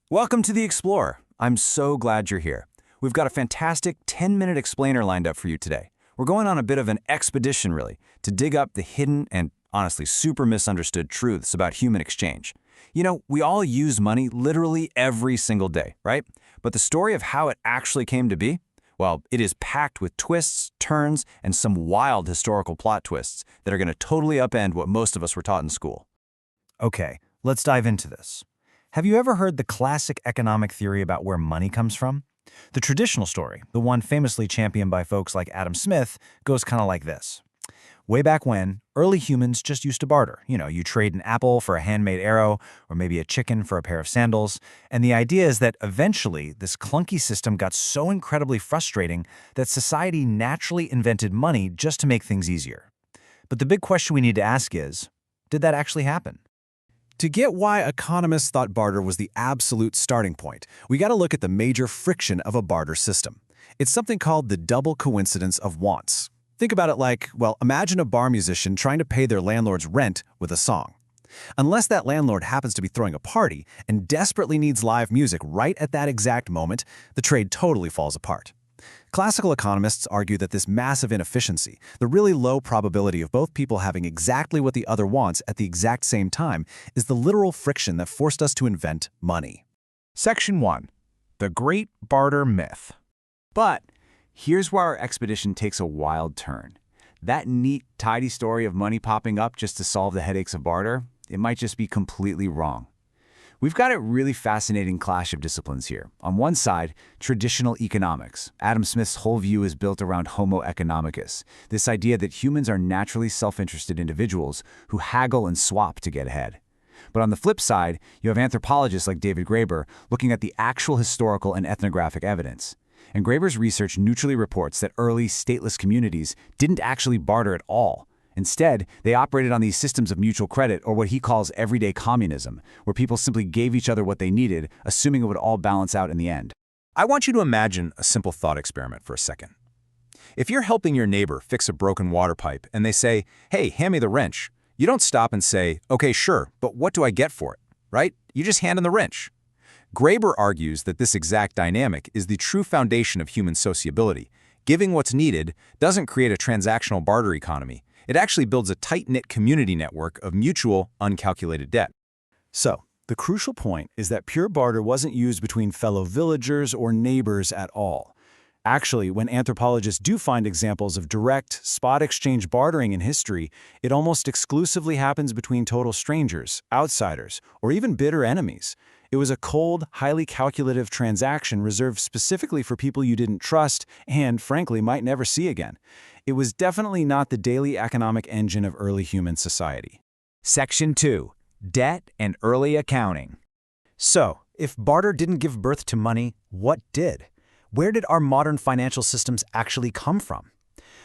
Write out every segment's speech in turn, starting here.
Welcome to The Explorer. I'm so glad you're here. We've got a fantastic 10-minute explainer lined up for you today. We're going on a bit of an expedition, really, to dig up the hidden and honestly super misunderstood truths about human exchange. You know, we all use money literally every single day, right? But the story of how it actually came to be? Well, it is packed with twists, turns, and some wild historical plot twists that are going to totally upend what most of us were taught in school. Okay, let's dive into this. Have you ever heard the classic economic theory about where money comes from? The traditional story, the one famously championed by folks like Adam Smith, goes kind of like this. Way back when, early humans just used to barter. You trade an apple for a handmade arrow, or maybe a chicken for a pair of sandals. And the idea is that eventually, this clunky system got so incredibly frustrating that society naturally invented money just to make things easier. But the big question we need to ask is, did that actually happen? To get why economists thought barter was the absolute starting point, we got to look at the major friction of a barter system. It's something called the double coincidence of wants. Think about it like, well, imagine a bar musician trying to pay their landlord's rent with a song. Unless that landlord happens to be throwing a party and desperately needs live music right at that exact moment, the trade totally falls apart. Classical economists argue that this massive inefficiency, the really low probability of both people having exactly what the other wants at the exact same time, is the literal friction that forced us to invent money. Section 1. The Great Barter Myth. But here's where our expedition takes a wild turn. That neat, tidy story of money popping up just to solve the headaches of barter, it might just be completely wrong. We've got a really fascinating clash of disciplines here. On one side, traditional economics. Adam Smith's whole view is built around Homo economicus, this idea that humans are naturally self-interested individuals who haggle and swap to get ahead. But on the flip side, you have anthropologists like David Graeber looking at the actual historical and ethnographic evidence. And Graeber's research neutrally reports that early stateless communities didn't actually barter at all. Instead, they operated on these systems of mutual credit, or what he calls everyday communism, where people simply gave each other what they needed, assuming it would all balance out in the end. I want you to imagine a simple thought experiment for a second. If you're helping your neighbor fix a broken water pipe and they say, "Hey, hand me the wrench," you don't stop and say, "Okay, sure, but what do I get for it?" Right? You just hand them the wrench. Graeber argues that this exact dynamic is the true foundation of human sociability. Giving what's needed doesn't create a transactional barter economy. It actually builds a tight-knit community network of mutual, uncalculated debt. So, the crucial point is that pure barter wasn't used between fellow villagers or neighbors at all. Actually, when anthropologists do find examples of direct, spot exchange bartering in history, it almost exclusively happens between total strangers, outsiders, or even bitter enemies. It was a cold, highly calculative transaction reserved specifically for people you didn't trust and, frankly, might never see again. It was definitely not the daily economic engine of early human society. Section 2. Debt and Early Accounting. So, if barter didn't give birth to money, what did? Where did our modern financial systems actually come from?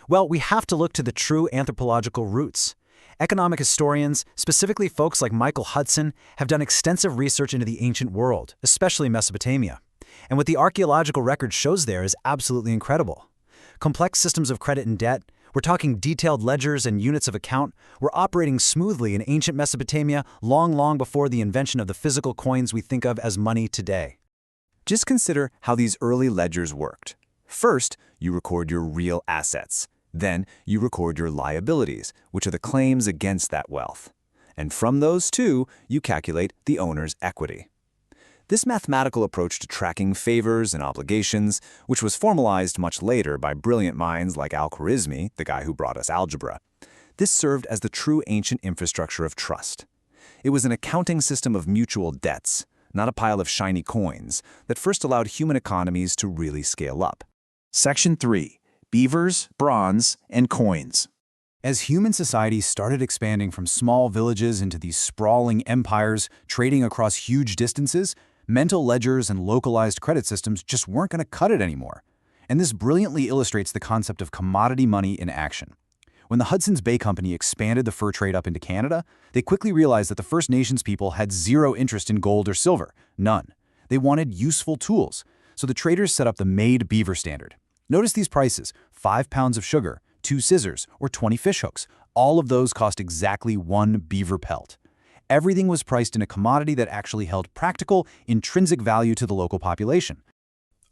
Well, we have to look to the true anthropological roots. Economic historians, specifically folks like Michael Hudson, have done extensive research into the ancient world, especially Mesopotamia. And what the archaeological record shows there is absolutely incredible. Complex systems of credit and debt, we're talking detailed ledgers and units of account, were operating smoothly in ancient Mesopotamia long before the invention of the physical coins we think of as money today. Just consider how these early ledgers worked. First, you record your real assets. Then, you record your liabilities, which are the claims against that wealth. And from those two, you calculate the owner's equity. This mathematical approach to tracking favors and obligations, which was formalized much later by brilliant minds like Al-Khwarizmi, the guy who brought us algebra, this served as the true ancient infrastructure of trust. It was an accounting system of mutual debts, not a pile of shiny coins, that first allowed human economies to really scale up. Section 3. Beavers, Bronze, and Coins. As human society started expanding from small villages into these sprawling empires, trading across huge distances, mental ledgers and localized credit systems just weren't going to cut it anymore. And this brilliantly illustrates the concept of commodity money in action. When the Hudson's Bay Company expanded the fur trade up into Canada, they quickly realized that the First Nations people had zero interest in gold or silver, none. They wanted useful tools, so the traders set up the made beaver standard. Notice these prices: 5 pounds of sugar, 2 scissors, or 20 fish hooks. All of those cost exactly 1 beaver pelt. Everything was priced in a commodity that actually held practical, intrinsic value to the local population.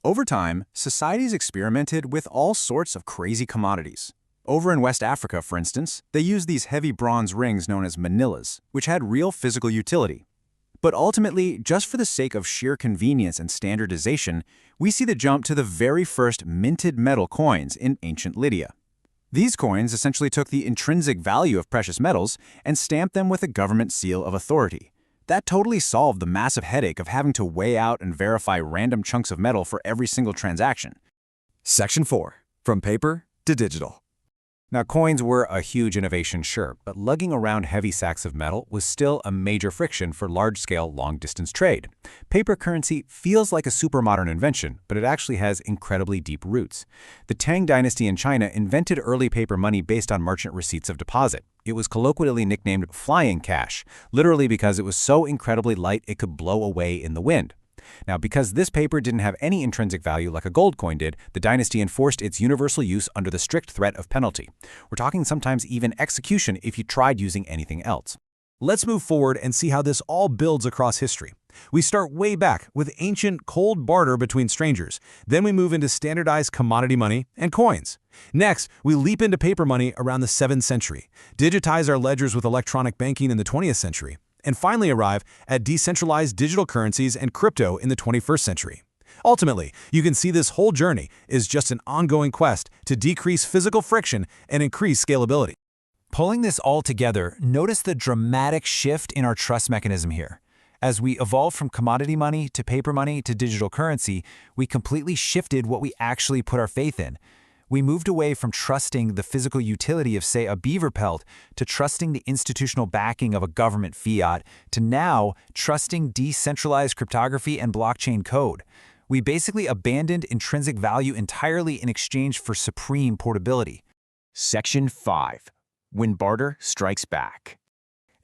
Over time, societies experimented with all sorts of crazy commodities. Over in West Africa, for instance, they used these heavy bronze rings known as manillas, which had real physical utility. But ultimately, just for the sake of sheer convenience and standardization, we see the jump to the very first minted metal coins in ancient Lydia. These coins essentially took the intrinsic value of precious metals and stamped them with a government seal of authority. That totally solved the massive headache of having to weigh out and verify random chunks of metal for every single transaction. Section 4. From paper to digital. Now, coins were a huge innovation, sure, but lugging around heavy sacks of metal was still a major friction for large-scale, long-distance trade. Paper currency feels like a super modern invention, but it actually has incredibly deep roots. The Tang dynasty in China invented early paper money based on merchant receipts of deposit. It was colloquially nicknamed flying cash, literally because it was so incredibly light it could blow away in the wind. Now, because this paper didn't have any intrinsic value like a gold coin did, the dynasty enforced its universal use under the strict threat of penalty. We're talking sometimes even execution if you tried using anything else. Let's move forward and see how this all builds across history. We start way back with ancient cold barter between strangers. Then we move into standardized commodity money and coins. Next, we leap into paper money around the 7th century, digitize our ledgers with electronic banking in the 20th century, and finally arrive at decentralized digital currencies and crypto in the 21st century. Ultimately, you can see this whole journey is just an ongoing quest to decrease physical friction and increase scalability. Pulling this all together, notice the dramatic shift in our trust mechanism here. As we evolved from commodity money to paper money to digital currency, we completely shifted what we actually put our faith in. We moved away from trusting the physical utility of, say, a beaver pelt, to trusting the institutional backing of a government fiat, to now trusting decentralized cryptography and blockchain code. We basically abandoned intrinsic value entirely in exchange for supreme portability. Section 5. When barter strikes back.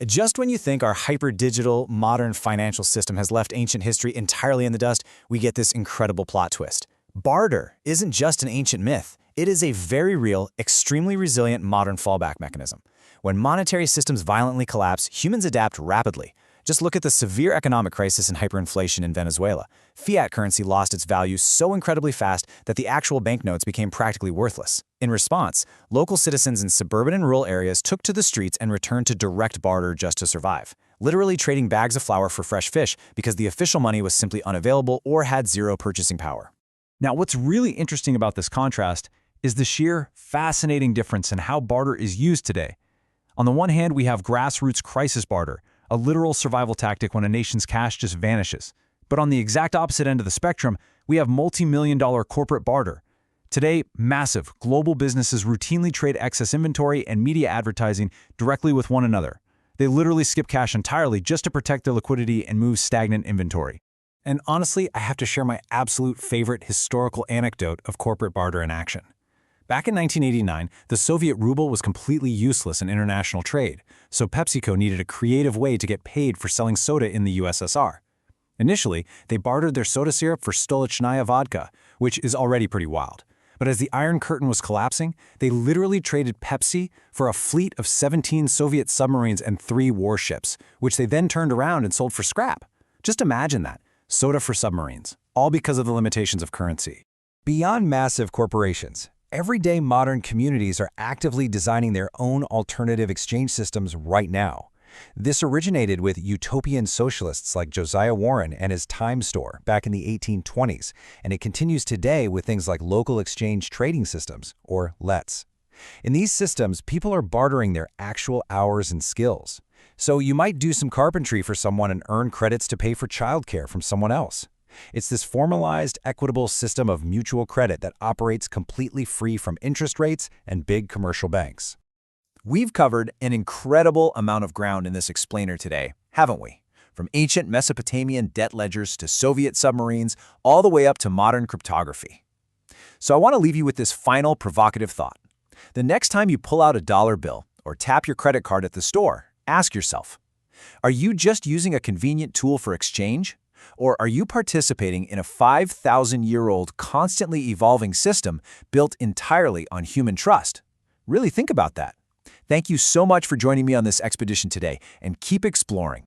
Just when you think our hyper-digital, modern financial system has left ancient history entirely in the dust, we get this incredible plot twist. Barter isn't just an ancient myth. It is a very real, extremely resilient modern fallback mechanism. When monetary systems violently collapse, humans adapt rapidly. Just look at the severe economic crisis and hyperinflation in Venezuela. Fiat currency lost its value so incredibly fast that the actual banknotes became practically worthless. In response, local citizens in suburban and rural areas took to the streets and returned to direct barter just to survive, literally trading bags of flour for fresh fish because the official money was simply unavailable or had zero purchasing power. Now, what's really interesting about this contrast is the sheer fascinating difference in how barter is used today. On the one hand, we have grassroots crisis barter, a literal survival tactic when a nation's cash just vanishes. But on the exact opposite end of the spectrum, we have multi-million-dollar corporate barter. Today, massive global businesses routinely trade excess inventory and media advertising directly with one another. They literally skip cash entirely just to protect their liquidity and move stagnant inventory. And honestly, I have to share my absolute favorite historical anecdote of corporate barter in action. Back in 1989, the Soviet ruble was completely useless in international trade, so PepsiCo needed a creative way to get paid for selling soda in the USSR. Initially, they bartered their soda syrup for Stolichnaya vodka, which is already pretty wild. But as the Iron Curtain was collapsing, they literally traded Pepsi for a fleet of 17 Soviet submarines and 3 warships, which they then turned around and sold for scrap. Just imagine that. Soda for submarines, all because of the limitations of currency. Beyond massive corporations, everyday modern communities are actively designing their own alternative exchange systems right now. This originated with utopian socialists like Josiah Warren and his Time Store back in the 1820s, and it continues today with things like local exchange trading systems, or LETs. In these systems, people are bartering their actual hours and skills. So you might do some carpentry for someone and earn credits to pay for childcare from someone else. It's this formalized, equitable system of mutual credit that operates completely free from interest rates and big commercial banks. We've covered an incredible amount of ground in this explainer today, haven't we? From ancient Mesopotamian debt ledgers to Soviet submarines, all the way up to modern cryptography. So I want to leave you with this final provocative thought. The next time you pull out a dollar bill or tap your credit card at the store, ask yourself, are you just using a convenient tool for exchange? Or are you participating in a 5,000-year-old, constantly evolving system built entirely on human trust? Really think about that. Thank you so much for joining me on this expedition today, and keep exploring.